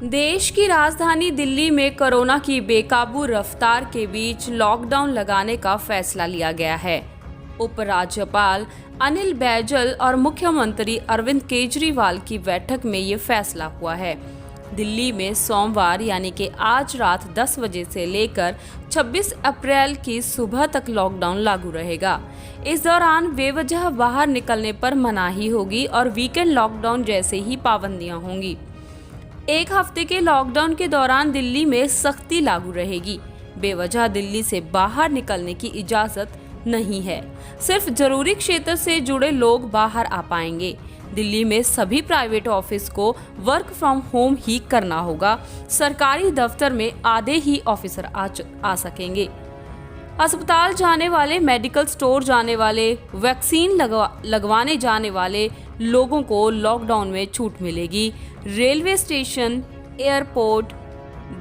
देश की राजधानी दिल्ली में कोरोना की बेकाबू रफ्तार के बीच लॉकडाउन लगाने का फैसला लिया गया है। उपराज्यपाल अनिल बैजल और मुख्यमंत्री अरविंद केजरीवाल की बैठक में ये फैसला हुआ है। दिल्ली में सोमवार यानी कि आज रात 10 बजे से लेकर 26 अप्रैल की सुबह तक लॉकडाउन लागू रहेगा। इस दौरान बेवजह बाहर निकलने पर मनाही होगी और वीकेंड लॉकडाउन जैसे ही पाबंदियां होंगी। एक हफ्ते के लॉकडाउन के दौरान दिल्ली में सख्ती लागू रहेगी। बेवजह दिल्ली से बाहर निकलने की इजाजत नहीं है। सिर्फ जरूरी क्षेत्र से जुड़े लोग बाहर आ पाएंगे। दिल्ली में सभी प्राइवेट ऑफिस को वर्क फ्रॉम होम ही करना होगा। सरकारी दफ्तर में आधे ही ऑफिसर आ सकेंगे। अस्पताल जाने वाले, मेडिकल स्टोर जाने वाले, वैक्सीन लगवाने जाने वाले लोगों को लॉकडाउन में छूट मिलेगी। Railway station, airport,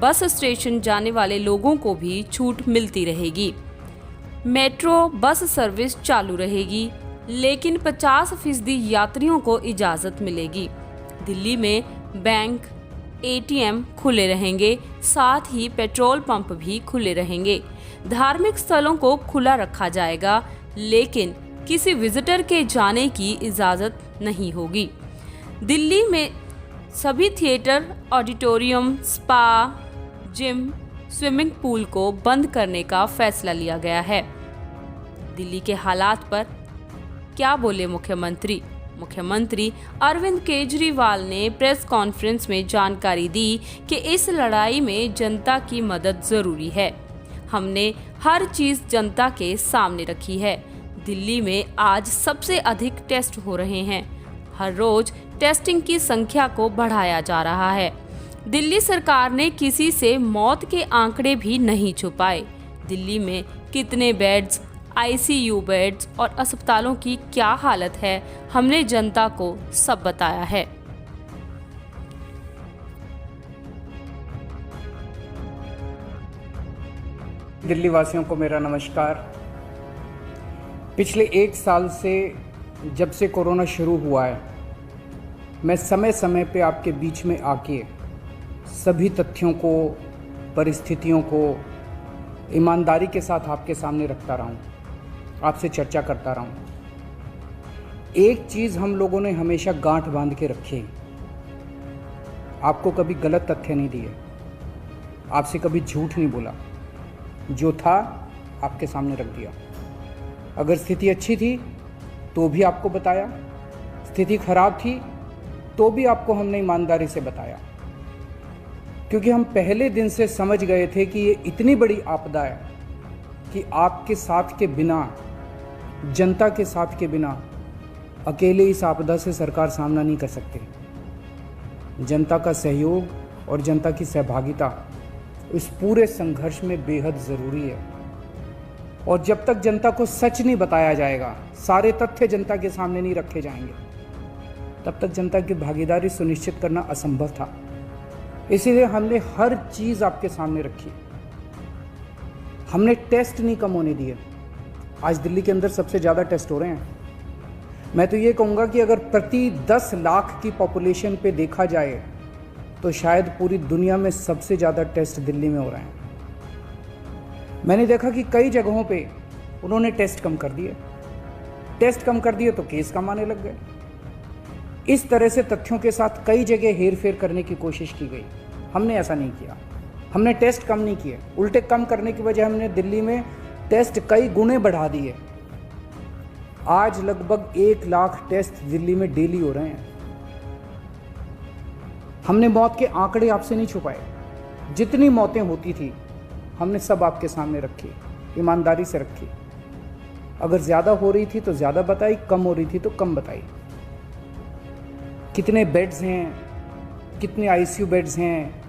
bus station जाने वाले लोगों को भी छूट मिलती रहेगी। मेट्रो बस सर्विस चालू रहेगी, लेकिन 50% यात्रियों को इजाजत मिलेगी। दिल्ली में बैंक, एटीएम खुले रहेंगे, साथ ही पेट्रोल पंप भी खुले रहेंगे। धार्मिक स्थलों को खुला रखा जाएगा, लेकिन किसी विजिटर के जाने की इजाजत नहीं होगी। दिल्ली में सभी theatre, auditorium, spa, gym, swimming pool को बंद करने का फैसला लिया गया है। दिल्ली के हालात पर क्या बोले मुख्यमंत्री? मुख्यमंत्री अरविंद केजरीवाल ने प्रेस कॉन्फ्रेंस में जानकारी दी कि इस लड़ाई में जनता की मदद जरूरी है। हमने हर चीज जनता के सामने रखी है। दिल्ली में आज सबसे अधिक टेस्ट हो रहे हैं। हर रोज टेस्टिंग की संख्या को बढ़ाया जा रहा है। दिल्ली सरकार ने किसी से मौत के आंकड़े भी नहीं छुपाए। दिल्ली में कितने बेड्स, आईसीयू बेड्स और अस्पतालों की क्या हालत है, हमने जनता को सब बताया है। दिल्ली वासियों को मेरा नमस्कार। पिछले 1 साल से जब से कोरोना शुरू हुआ है, मैं समय समय पे आपके बीच में आके सभी तथ्यों को, परिस्थितियों को ईमानदारी के साथ आपके सामने रखता रहा हूँ, आपसे चर्चा करता रहा हूँ। एक चीज़ हम लोगों ने हमेशा गांठ बांध के रखी, आपको कभी गलत तथ्य नहीं दिए, आपसे कभी झूठ नहीं बोला। जो था आपके सामने रख दिया। अगर स्थिति अच्छी थी तो भी आपको बताया, स्थिति खराब थी तो भी आपको हमने ईमानदारी से बताया, क्योंकि हम पहले दिन से समझ गए थे कि ये इतनी बड़ी आपदा है कि आपके साथ के बिना, जनता के साथ के बिना अकेले इस आपदा से सरकार सामना नहीं कर सकती। जनता का सहयोग और जनता की सहभागिता इस पूरे संघर्ष में बेहद ज़रूरी है। और जब तक जनता को सच नहीं बताया जाएगा, सारे तथ्य जनता के सामने नहीं रखे जाएंगे, तब तक जनता की भागीदारी सुनिश्चित करना असंभव था। इसीलिए हमने हर चीज़ आपके सामने रखी। हमने टेस्ट नहीं कम होने दिए। आज दिल्ली के अंदर सबसे ज़्यादा टेस्ट हो रहे हैं। मैं तो ये कहूँगा कि अगर प्रति 10 लाख की पॉपुलेशन पे देखा जाए तो शायद पूरी दुनिया में सबसे ज़्यादा टेस्ट दिल्ली में हो रहे हैं। मैंने देखा कि कई जगहों पे उन्होंने टेस्ट कम कर दिए। टेस्ट कम कर दिए तो केस कम आने लग गए। इस तरह से तथ्यों के साथ कई जगह हेर फेर करने की कोशिश की गई। हमने ऐसा नहीं किया। हमने टेस्ट कम नहीं किए, उल्टे कम करने की वजह हमने दिल्ली में टेस्ट कई गुने बढ़ा दिए। आज लगभग 1 लाख टेस्ट दिल्ली में डेली हो रहे हैं। हमने मौत के आंकड़े आपसे नहीं छुपाए। जितनी मौतें होती थी हमने सब आपके सामने रखी, ईमानदारी से रखी। अगर ज़्यादा हो रही थी तो ज़्यादा बताई, कम हो रही थी तो कम बताई। कितने बेड्स हैं, कितने आईसीयू बेड्स हैं,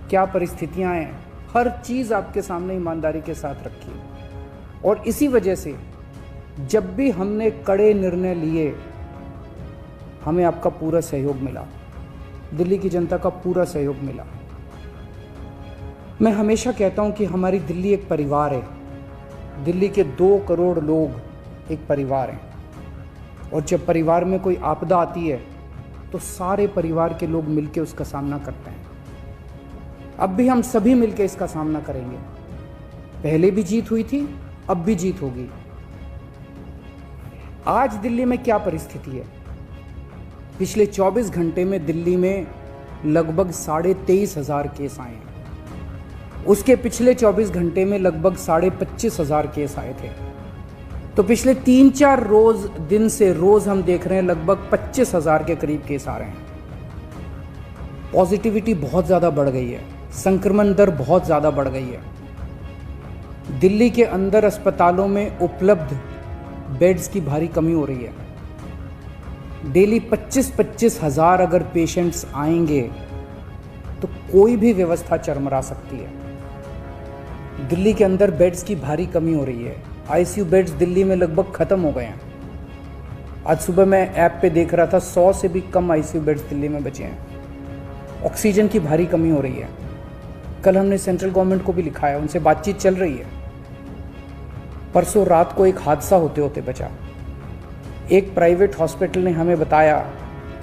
क्या परिस्थितियां हैं, हर चीज़ आपके सामने ईमानदारी के साथ रखी। और इसी वजह से जब भी हमने कड़े निर्णय लिए, हमें आपका पूरा सहयोग मिला, दिल्ली की जनता का पूरा सहयोग मिला। मैं हमेशा कहता हूं कि हमारी दिल्ली एक परिवार है। दिल्ली के 2 करोड़ लोग एक परिवार हैं, और जब परिवार में कोई आपदा आती है तो सारे परिवार के लोग मिलकर उसका सामना करते हैं। अब भी हम सभी मिलकर इसका सामना करेंगे। पहले भी जीत हुई थी, अब भी जीत होगी। आज दिल्ली में क्या परिस्थिति है? पिछले 24 घंटे में दिल्ली में लगभग 23,500 केस आए हैं। उसके पिछले 24 घंटे में लगभग 25,500 केस आए थे। तो पिछले 3-4 दिन से रोज हम देख रहे हैं लगभग 25,000 के करीब केस आ रहे हैं। पॉजिटिविटी बहुत ज़्यादा बढ़ गई है, संक्रमण दर बहुत ज़्यादा बढ़ गई है। दिल्ली के अंदर अस्पतालों में उपलब्ध बेड्स की भारी कमी हो रही है। डेली 25-25 हज़ार अगर पेशेंट्स आएंगे तो कोई भी व्यवस्था चरमरा सकती है। दिल्ली के अंदर बेड्स की भारी कमी हो रही है। आईसीयू बेड्स दिल्ली में लगभग ख़त्म हो गए हैं। आज सुबह मैं ऐप पे देख रहा था 100 से भी कम आईसीयू बेड्स दिल्ली में बचे हैं। ऑक्सीजन की भारी कमी हो रही है। कल हमने सेंट्रल गवर्नमेंट को भी लिखा है, उनसे बातचीत चल रही है। परसों रात को एक हादसा होते होते बचा। एक प्राइवेट हॉस्पिटल ने हमें बताया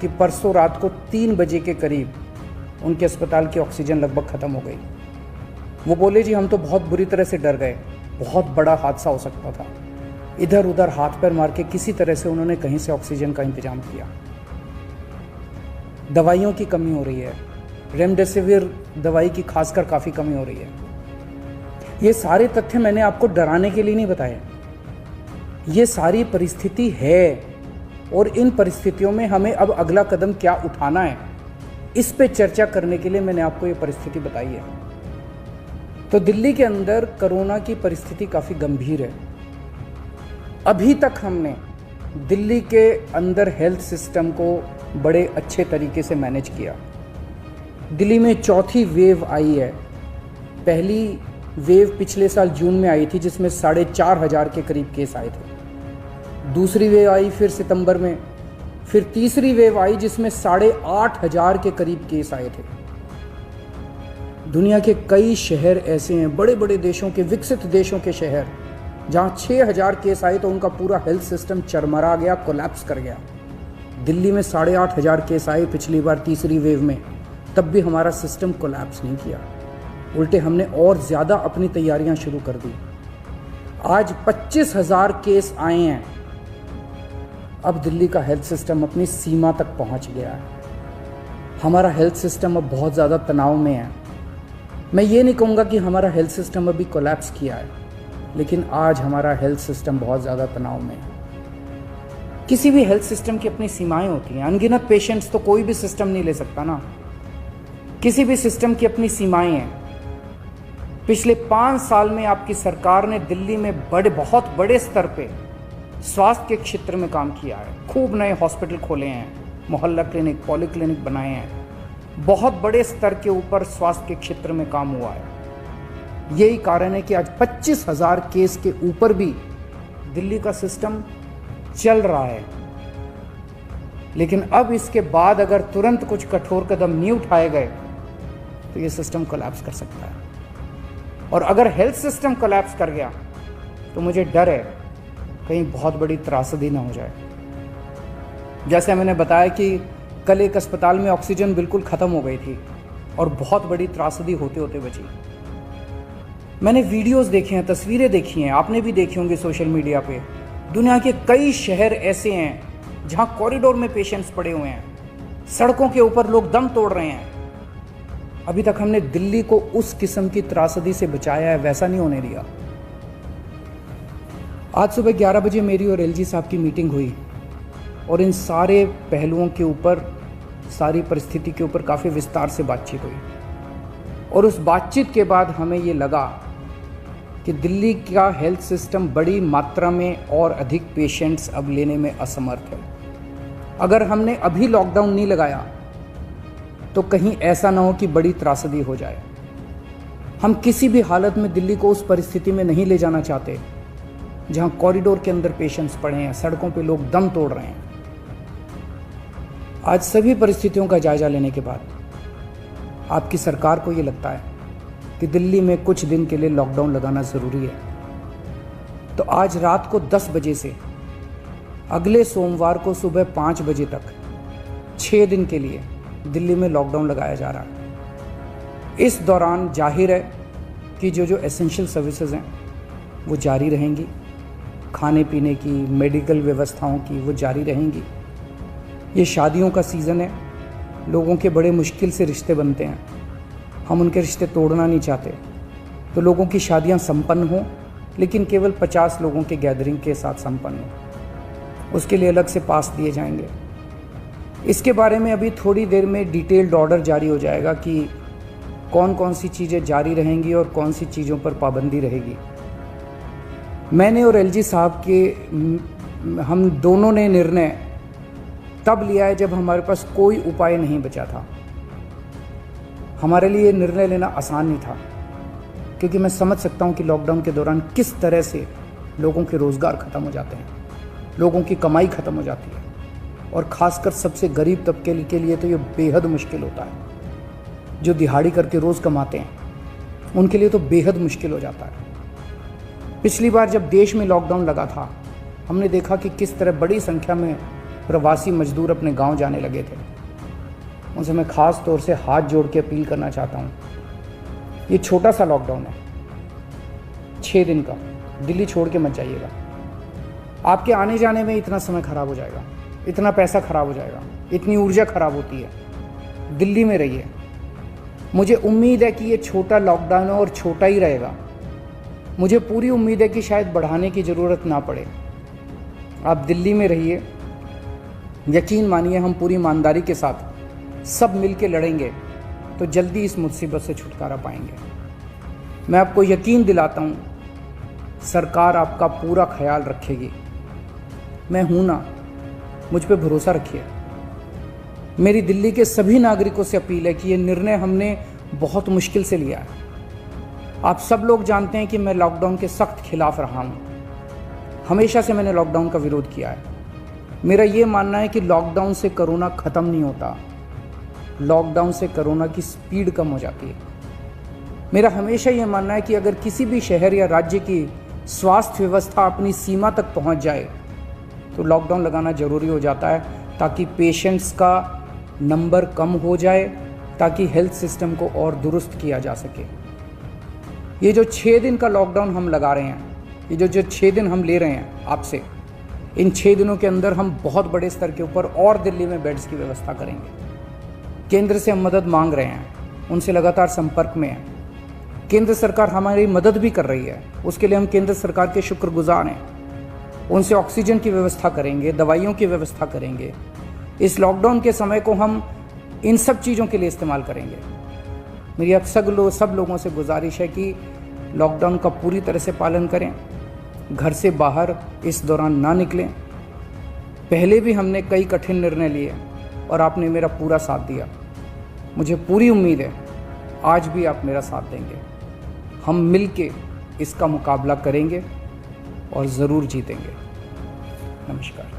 कि परसों रात को 3 बजे के करीब उनके अस्पताल की ऑक्सीजन लगभग ख़त्म हो गई। वो बोले जी हम तो बहुत बुरी तरह से डर गए, बहुत बड़ा हादसा हो सकता था। इधर उधर हाथ पैर मार के किसी तरह से उन्होंने कहीं से ऑक्सीजन का इंतजाम किया। दवाइयों की कमी हो रही है, रेमडेसिविर दवाई की खासकर काफ़ी कमी हो रही है। ये सारे तथ्य मैंने आपको डराने के लिए नहीं बताए। ये सारी परिस्थिति है और इन परिस्थितियों में हमें अब अगला कदम क्या उठाना है, इस पे चर्चा करने के लिए मैंने आपको ये परिस्थिति बताई है। तो दिल्ली के अंदर कोरोना की परिस्थिति काफ़ी गंभीर है। अभी तक हमने दिल्ली के अंदर हेल्थ सिस्टम को बड़े अच्छे तरीके से मैनेज किया। दिल्ली में चौथी वेव आई है। पहली वेव पिछले साल जून में आई थी जिसमें 4,500 के करीब केस आए थे। दूसरी वेव आई फिर सितंबर में, फिर तीसरी वेव आई जिसमें 8,500 के करीब केस आए थे। दुनिया के कई शहर ऐसे हैं, बड़े बड़े देशों के, विकसित देशों के शहर, जहां 6,000 केस आए तो उनका पूरा हेल्थ सिस्टम चरमरा गया, कोलैप्स कर गया। दिल्ली में 8,500 केस आए पिछली बार तीसरी वेव में, तब भी हमारा सिस्टम कोलैप्स नहीं किया। उल्टे हमने और ज़्यादा अपनी तैयारियां शुरू कर दी। आज 25,000 केस आए हैं। अब दिल्ली का हेल्थ सिस्टम अपनी सीमा तक पहुंच गया है। हमारा हेल्थ सिस्टम अब बहुत ज़्यादा तनाव में है। मैं ये नहीं कहूँगा कि हमारा हेल्थ सिस्टम अभी कोलैप्स किया है, लेकिन आज हमारा हेल्थ सिस्टम बहुत ज़्यादा तनाव में है। किसी भी हेल्थ सिस्टम की अपनी सीमाएं होती हैं। अनगिनत पेशेंट्स तो कोई भी सिस्टम नहीं ले सकता ना। किसी भी सिस्टम की अपनी सीमाएं हैं। पिछले 5 साल में आपकी सरकार ने दिल्ली में बहुत बड़े स्तर पे स्वास्थ्य के क्षेत्र में काम किया है। खूब नए हॉस्पिटल खोले हैं, मोहल्ला क्लिनिक, पॉली क्लिनिक बनाए हैं। बहुत बड़े स्तर के ऊपर स्वास्थ्य के क्षेत्र में काम हुआ है। यही कारण है कि आज 25,000 केस के ऊपर भी दिल्ली का सिस्टम चल रहा है। लेकिन अब इसके बाद अगर तुरंत कुछ कठोर कदम नहीं उठाए गए तो ये सिस्टम कोलैप्स कर सकता है। और अगर हेल्थ सिस्टम कोलैप्स कर गया तो मुझे डर है कहीं बहुत बड़ी त्रासदी ना हो जाए। जैसे मैंने बताया कि कल एक अस्पताल में ऑक्सीजन बिल्कुल ख़त्म हो गई थी और बहुत बड़ी त्रासदी होते होते बची। मैंने वीडियोस देखे हैं, तस्वीरें देखी हैं, आपने भी देखी होंगी सोशल मीडिया पे। दुनिया के कई शहर ऐसे हैं जहां कॉरिडोर में पेशेंट्स पड़े हुए हैं, सड़कों के ऊपर लोग दम तोड़ रहे हैं। अभी तक हमने दिल्ली को उस किस्म की त्रासदी से बचाया है, वैसा नहीं होने दिया। आज सुबह 11 बजे मेरी और एलजी साहब की मीटिंग हुई और इन सारे पहलुओं के ऊपर, सारी परिस्थिति के ऊपर काफ़ी विस्तार से बातचीत हुई। और उस बातचीत के बाद हमें ये लगा कि दिल्ली का हेल्थ सिस्टम बड़ी मात्रा में और अधिक पेशेंट्स अब लेने में असमर्थ है। अगर हमने अभी लॉकडाउन नहीं लगाया तो कहीं ऐसा ना हो कि बड़ी त्रासदी हो जाए। हम किसी भी हालत में दिल्ली को उस परिस्थिति में नहीं ले जाना चाहते जहां कॉरिडोर के अंदर पेशेंट्स पड़े हैं, सड़कों पे लोग दम तोड़ रहे हैं। आज सभी परिस्थितियों का जायजा लेने के बाद आपकी सरकार को ये लगता है कि दिल्ली में कुछ दिन के लिए लॉकडाउन लगाना ज़रूरी है। तो आज रात को 10 बजे से अगले सोमवार को सुबह 5 बजे तक 6 दिन के लिए दिल्ली में लॉकडाउन लगाया जा रहा है। इस दौरान जाहिर है कि जो एसेंशियल सर्विसेज हैं वो जारी रहेंगी, खाने पीने की, मेडिकल व्यवस्थाओं की वो जारी रहेंगी। ये शादियों का सीज़न है, लोगों के बड़े मुश्किल से रिश्ते बनते हैं, हम उनके रिश्ते तोड़ना नहीं चाहते, तो लोगों की शादियां संपन्न हों, लेकिन केवल 50 लोगों के गैदरिंग के साथ संपन्न हो। उसके लिए अलग से पास दिए जाएंगे। इसके बारे में अभी थोड़ी देर में डिटेल्ड ऑर्डर जारी हो जाएगा कि कौन कौन सी चीज़ें जारी रहेंगी और कौन सी चीज़ों पर पाबंदी रहेगी। मैंने और एलजी साहब के हम दोनों ने निर्णय तब लिया है जब हमारे पास कोई उपाय नहीं बचा था। हमारे लिए निर्णय लेना आसान नहीं था, क्योंकि मैं समझ सकता हूं कि लॉकडाउन के दौरान किस तरह से लोगों के रोज़गार ख़त्म हो जाते हैं, लोगों की कमाई ख़त्म हो जाती है, और ख़ासकर सबसे गरीब तबके के लिए तो ये बेहद मुश्किल होता है। जो दिहाड़ी करके रोज़ कमाते हैं उनके लिए तो बेहद मुश्किल हो जाता है। पिछली बार जब देश में लॉकडाउन लगा था, हमने देखा कि किस तरह बड़ी संख्या में प्रवासी मजदूर अपने गांव जाने लगे थे। उनसे मैं ख़ास तौर से हाथ जोड़ के अपील करना चाहता हूं, ये छोटा सा लॉकडाउन है, 6 दिन का, दिल्ली छोड़ के मत जाइएगा। आपके आने जाने में इतना समय खराब हो जाएगा, इतना पैसा खराब हो जाएगा, इतनी ऊर्जा खराब होती है। दिल्ली में रहिए। मुझे उम्मीद है कि ये छोटा लॉकडाउन है और छोटा ही रहेगा। मुझे पूरी उम्मीद है कि शायद बढ़ाने की ज़रूरत ना पड़े। आप दिल्ली में रहिए। यकीन मानिए, हम पूरी ईमानदारी के साथ सब मिल के लड़ेंगे तो जल्दी इस मुसीबत से छुटकारा पाएंगे। मैं आपको यकीन दिलाता हूँ, सरकार आपका पूरा ख्याल रखेगी। मैं हूँ ना, मुझ पे भरोसा रखिए। मेरी दिल्ली के सभी नागरिकों से अपील है कि ये निर्णय हमने बहुत मुश्किल से लिया है। आप सब लोग जानते हैं कि मैं लॉकडाउन के सख्त खिलाफ रहा हूँ। हमेशा से मैंने लॉकडाउन का विरोध किया है। मेरा ये मानना है कि लॉकडाउन से कोरोना ख़त्म नहीं होता, लॉकडाउन से कोरोना की स्पीड कम हो जाती है। मेरा हमेशा ये मानना है कि अगर किसी भी शहर या राज्य की स्वास्थ्य व्यवस्था अपनी सीमा तक पहुंच जाए तो लॉकडाउन लगाना ज़रूरी हो जाता है, ताकि पेशेंट्स का नंबर कम हो जाए, ताकि हेल्थ सिस्टम को और दुरुस्त किया जा सके। ये जो 6 दिन का लॉकडाउन हम लगा रहे हैं, ये जो 6 दिन हम ले रहे हैं आपसे, इन 6 दिनों के अंदर हम बहुत बड़े स्तर के ऊपर और दिल्ली में बेड्स की व्यवस्था करेंगे। केंद्र से हम मदद मांग रहे हैं, उनसे लगातार संपर्क में हैं। केंद्र सरकार हमारी मदद भी कर रही है, उसके लिए हम केंद्र सरकार के शुक्रगुजार हैं। उनसे ऑक्सीजन की व्यवस्था करेंगे, दवाइयों की व्यवस्था करेंगे। इस लॉकडाउन के समय को हम इन सब चीज़ों के लिए इस्तेमाल करेंगे। मेरी अब सब लोगों से गुजारिश है कि लॉकडाउन का पूरी तरह से पालन करें, घर से बाहर इस दौरान ना निकलें। पहले भी हमने कई कठिन निर्णय लिए और आपने मेरा पूरा साथ दिया। मुझे पूरी उम्मीद है आज भी आप मेरा साथ देंगे। हम मिल के इसका मुकाबला करेंगे और ज़रूर जीतेंगे। नमस्कार।